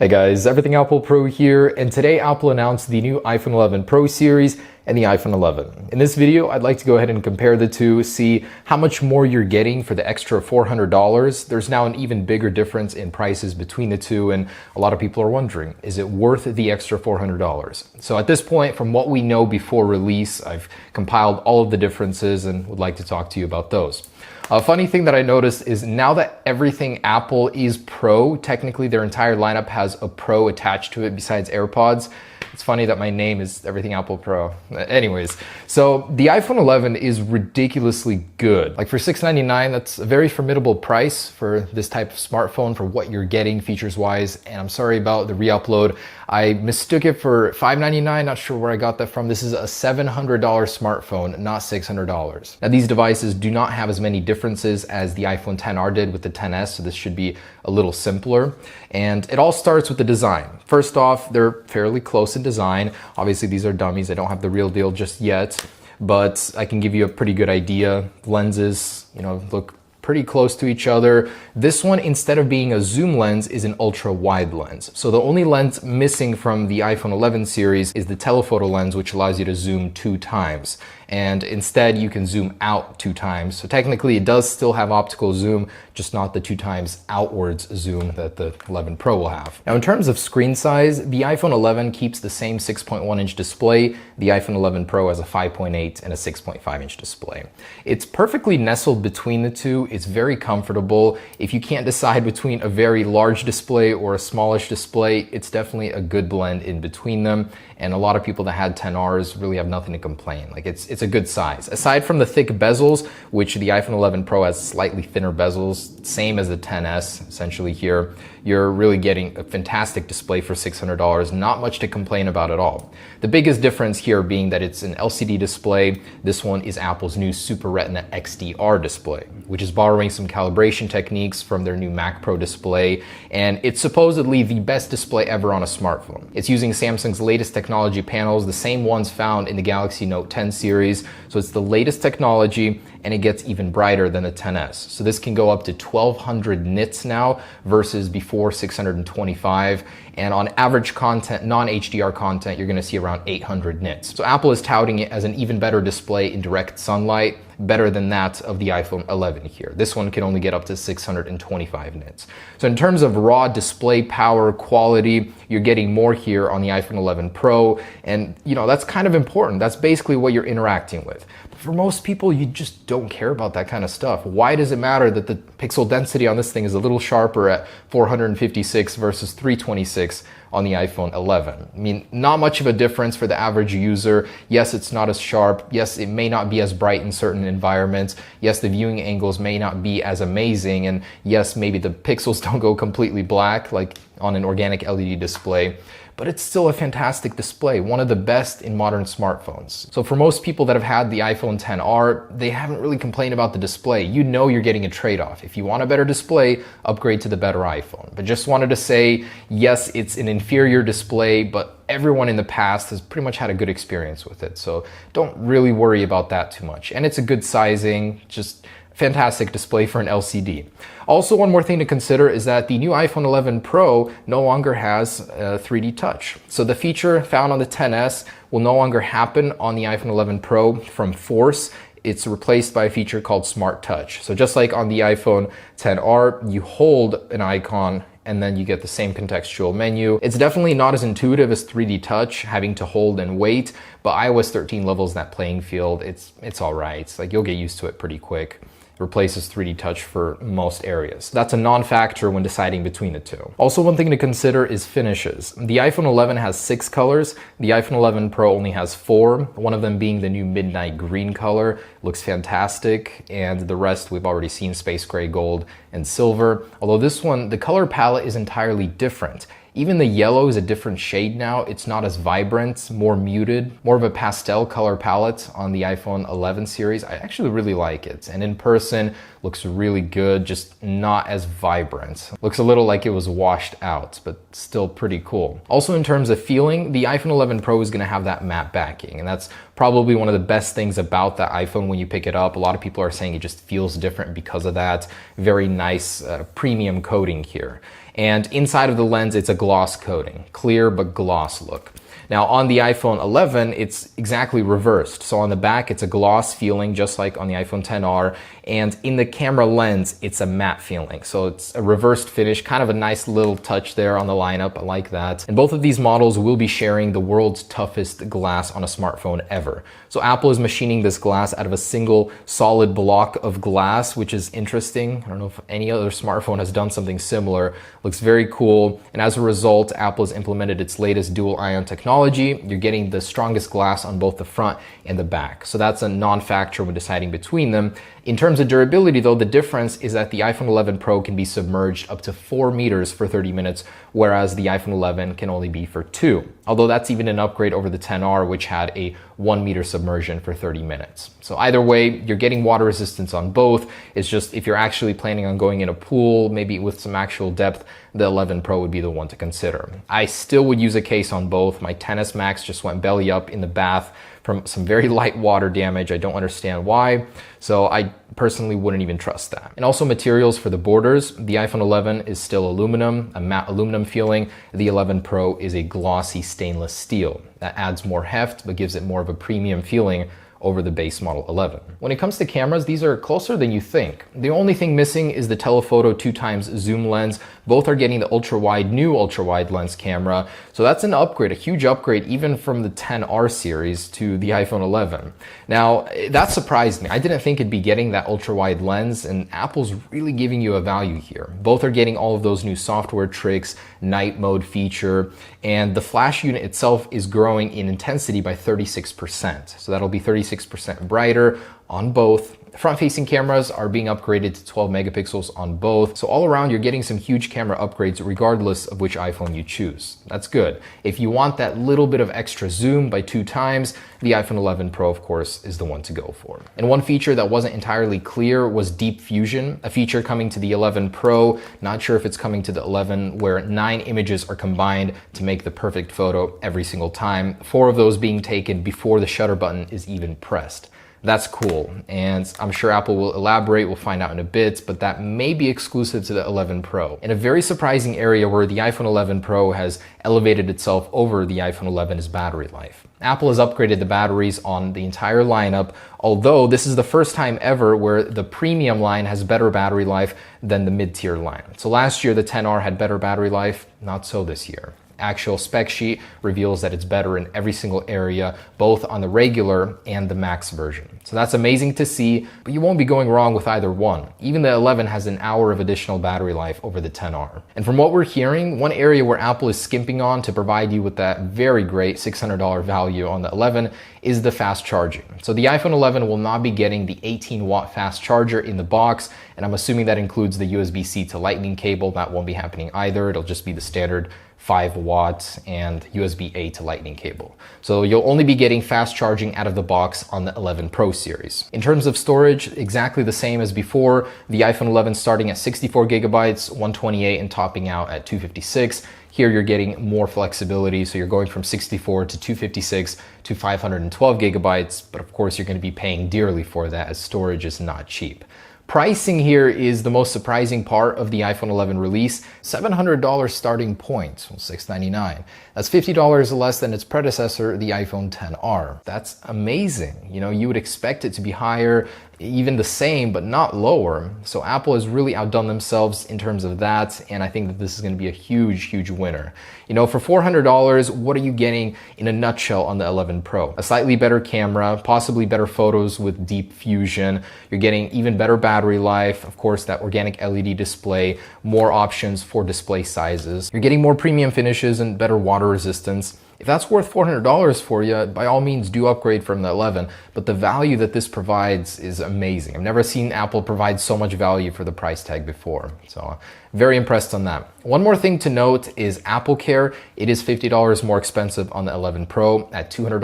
Hey guys, Everything Apple Pro here, and today Apple announced the new iPhone 11 Pro series and the iPhone 11. In this video, I'd like to go ahead and compare the two, see how much more you're getting for the extra $400. There's now an even bigger difference in prices between the two, and a lot of people are wondering, is it worth the extra $400? So at this point, from what we know before release, I've compiled all of the differences and would like to talk to you about those. A funny thing that I noticed is now that everything Apple is Pro, technically their entire lineup has a Pro attached to it besides AirPods. It's funny that my name is Everything Apple Pro. Anyways, so the iPhone 11 is ridiculously good. Like for $699, that's a very formidable price for this type of smartphone for what you're getting features-wise. And I'm sorry about the re-upload. I mistook it for $599, not sure where I got that from. This is a $700 smartphone, not $600. Now these devices do not have as many differences as the iPhone XR did with the XS, so this should be a little simpler. And it all starts with the design. First off, they're fairly close in design. Obviously these are dummies, I don't have the real deal just yet, but I can give you a pretty good idea. Lenses, look pretty close to each other. This one, instead of being a zoom lens, is an ultra wide lens. So the only lens missing from the iPhone 11 series is the telephoto lens, which allows you to zoom 2 times. And instead you can zoom out 2 times. So technically it does still have optical zoom, just not the 2 times outwards zoom that the 11 Pro will have. Now in terms of screen size, the iPhone 11 keeps the same 6.1 inch display. The iPhone 11 Pro has a 5.8 and a 6.5 inch display. It's perfectly nestled between the two. It's very comfortable. If you can't decide between a very large display or a smallish display, it's definitely a good blend in between them. And a lot of people that had XRs really have nothing to complain. Like it's a good size. Aside from the thick bezels, which the iPhone 11 Pro has slightly thinner bezels, same as the XS essentially here, you're really getting a fantastic display for $600. Not much to complain about at all. The biggest difference here being that it's an LCD display. This one is Apple's new Super Retina XDR display, which is borrowing some calibration techniques from their new Mac Pro display, and it's supposedly the best display ever on a smartphone. It's using Samsung's latest technology panels, the same ones found in the Galaxy Note 10 series, so it's the latest technology, and it gets even brighter than the XS. So this can go up to 1200 nits now versus before 625, and on average content, non-HDR content, you're gonna see around 800 nits. So Apple is touting it as an even better display in direct sunlight, better than that of the iPhone 11 here. This one can only get up to 625 nits. So in terms of raw display power quality, you're getting more here on the iPhone 11 Pro, and that's kind of important. That's basically what you're interacting with. But for most people, you just don't care about that kind of stuff. Why does it matter that the pixel density on this thing is a little sharper at 456 versus 326 on the iPhone 11? I mean, not much of a difference for the average user. Yes, it's not as sharp. Yes, it may not be as bright in certain environments. Yes, the viewing angles may not be as amazing. And yes, maybe the pixels don't go completely black like on an organic LED display. But it's still a fantastic display, one of the best in modern smartphones. So for most people that have had the iPhone XR, they haven't really complained about the display. You're getting a trade-off. If you want a better display, upgrade to the better iPhone. But just wanted to say, yes, it's an inferior display, but everyone in the past has pretty much had a good experience with it. So don't really worry about that too much. And it's a good sizing, just fantastic display for an LCD. Also, one more thing to consider is that the new iPhone 11 Pro no longer has 3D Touch. So the feature found on the XS will no longer happen on the iPhone 11 Pro from force. It's replaced by a feature called Smart Touch. So just like on the iPhone XR, you hold an icon and then you get the same contextual menu. It's definitely not as intuitive as 3D Touch, having to hold and wait, but iOS 13 levels that playing field. It's all right. It's like you'll get used to it pretty quick. Replaces 3D Touch for most areas. That's a non-factor when deciding between the two. Also, one thing to consider is finishes. The iPhone 11 has 6 colors. The iPhone 11 Pro only has 4, one of them being the new midnight green color. Looks fantastic, and the rest we've already seen: space gray, gold, and silver. Although this one, the color palette is entirely different. Even the yellow is a different shade now. It's not as vibrant, more muted, more of a pastel color palette on the iPhone 11 series. I actually really like it. And in person, looks really good, just not as vibrant. Looks a little like it was washed out, but still pretty cool. Also in terms of feeling, the iPhone 11 Pro is gonna have that matte backing, and that's Probably one of the best things about the iPhone when you pick it up. A lot of people are saying it just feels different because of that very nice premium coating here. And inside of the lens, it's a gloss coating, clear but gloss look. Now on the iPhone 11, it's exactly reversed. So on the back, it's a gloss feeling, just like on the iPhone XR. And in the camera lens, it's a matte feeling. So it's a reversed finish, kind of a nice little touch there on the lineup. I like that. And both of these models will be sharing the world's toughest glass on a smartphone ever. So Apple is machining this glass out of a single solid block of glass, which is interesting. I don't know if any other smartphone has done something similar. Looks very cool. And as a result, Apple has implemented its latest dual ion technology. You're getting the strongest glass on both the front and the back. So that's a non-factor when deciding between them. In terms of durability though, the difference is that the iPhone 11 Pro can be submerged up to 4 meters for 30 minutes, whereas the iPhone 11 can only be for 2. Although that's even an upgrade over the XR, which had a 1 meter submersion for 30 minutes. So either way, you're getting water resistance on both. It's just if you're actually planning on going in a pool, maybe with some actual depth, the 11 Pro would be the one to consider. I still would use a case on both. My XS Max just went belly up in the bath from some very light water damage. I don't understand why. So I personally wouldn't even trust that. And also materials for the borders. The iPhone 11 is still aluminum, a matte aluminum feeling. The 11 Pro is a glossy stainless steel. That adds more heft, but gives it more of a premium feeling over the base model 11. When it comes to cameras, these are closer than you think. The only thing missing is the telephoto 2x zoom lens. Both are getting the new ultra-wide lens camera. So that's an upgrade, a huge upgrade, even from the XR series to the iPhone 11. Now, that surprised me. I didn't think it'd be getting that ultra-wide lens, and Apple's really giving you a value here. Both are getting all of those new software tricks, night mode feature, and the flash unit itself is growing in intensity by 36%. So that'll be 36% brighter on both. Front-facing cameras are being upgraded to 12 megapixels on both. So all around, you're getting some huge camera upgrades regardless of which iPhone you choose. That's good. If you want that little bit of extra zoom by 2 times, the iPhone 11 Pro, of course, is the one to go for. And one feature that wasn't entirely clear was Deep Fusion, a feature coming to the 11 Pro. Not sure if it's coming to the 11, where 9 images are combined to make the perfect photo every single time. 4 of those being taken before the shutter button is even pressed. That's cool, and I'm sure Apple will elaborate, we'll find out in a bit, but that may be exclusive to the 11 Pro. And a very surprising area where the iPhone 11 Pro has elevated itself over the iPhone 11 is battery life. Apple has upgraded the batteries on the entire lineup, although this is the first time ever where the premium line has better battery life than the mid-tier line. So last year the XR had better battery life, not so this year. Actual spec sheet reveals that it's better in every single area, both on the regular and the max version. So that's amazing to see, but you won't be going wrong with either one. Even the 11 has an hour of additional battery life over the XR. And from what we're hearing, one area where Apple is skimping on to provide you with that very great $600 value on the 11 is the fast charging. So the iPhone 11 will not be getting the 18-watt fast charger in the box, and I'm assuming that includes the USB-C to Lightning cable. That won't be happening either. It'll just be the standard 5 watts and USB-A to Lightning cable. So you'll only be getting fast charging out of the box on the 11 Pro series. In terms of storage, exactly the same as before. The iPhone 11 starting at 64 gigabytes, 128 and topping out at 256. Here you're getting more flexibility, so you're going from 64 to 256 to 512 gigabytes, but of course you're going to be paying dearly for that as storage is not cheap. Pricing here is the most surprising part of the iPhone 11 release. $700 starting point, $699. That's $50 less than its predecessor, the iPhone XR. That's amazing. You know, you would expect it to be higher, even the same, but not lower. So Apple has really outdone themselves in terms of that, and I think that this is going to be a huge, huge winner. You know, for $400, what are you getting in a nutshell on the 11 Pro? A slightly better camera, possibly better photos with Deep Fusion. You're getting even better battery life, of course, that organic LED display, more options for display sizes. You're getting more premium finishes and better water resistance. If that's worth $400 for you, by all means do upgrade from the 11, but the value that this provides is amazing. I've never seen Apple provide so much value for the price tag before, so very impressed on that. One more thing to note is Apple Care. It is $50 more expensive on the 11 Pro at $200,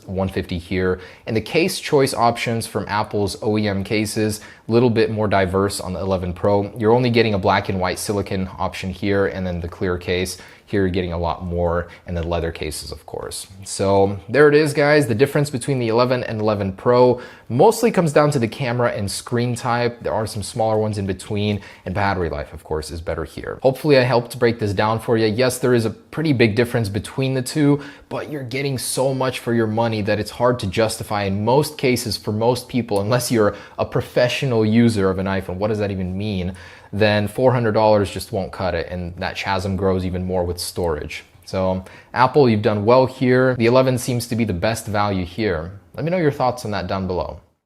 $150 here. And the case choice options from Apple's OEM cases, a little bit more diverse on the 11 Pro. You're only getting a black and white silicone option here and then the clear case. Here you're getting a lot more, and then leather cases, of course. So there it is, guys. The difference between the 11 and 11 Pro mostly comes down to the camera and screen type. There are some smaller ones in between, and battery life, of course, is better here. Hopefully I helped break this down for you. Yes, there is a pretty big difference between the two, but you're getting so much for your money that it's hard to justify in most cases for most people, unless you're a professional user of an iPhone. What does that even mean? Then $400 just won't cut it, and that chasm grows even more with storage. So Apple, you've done well here. The 11 seems to be the best value here. Let me know your thoughts on that down below.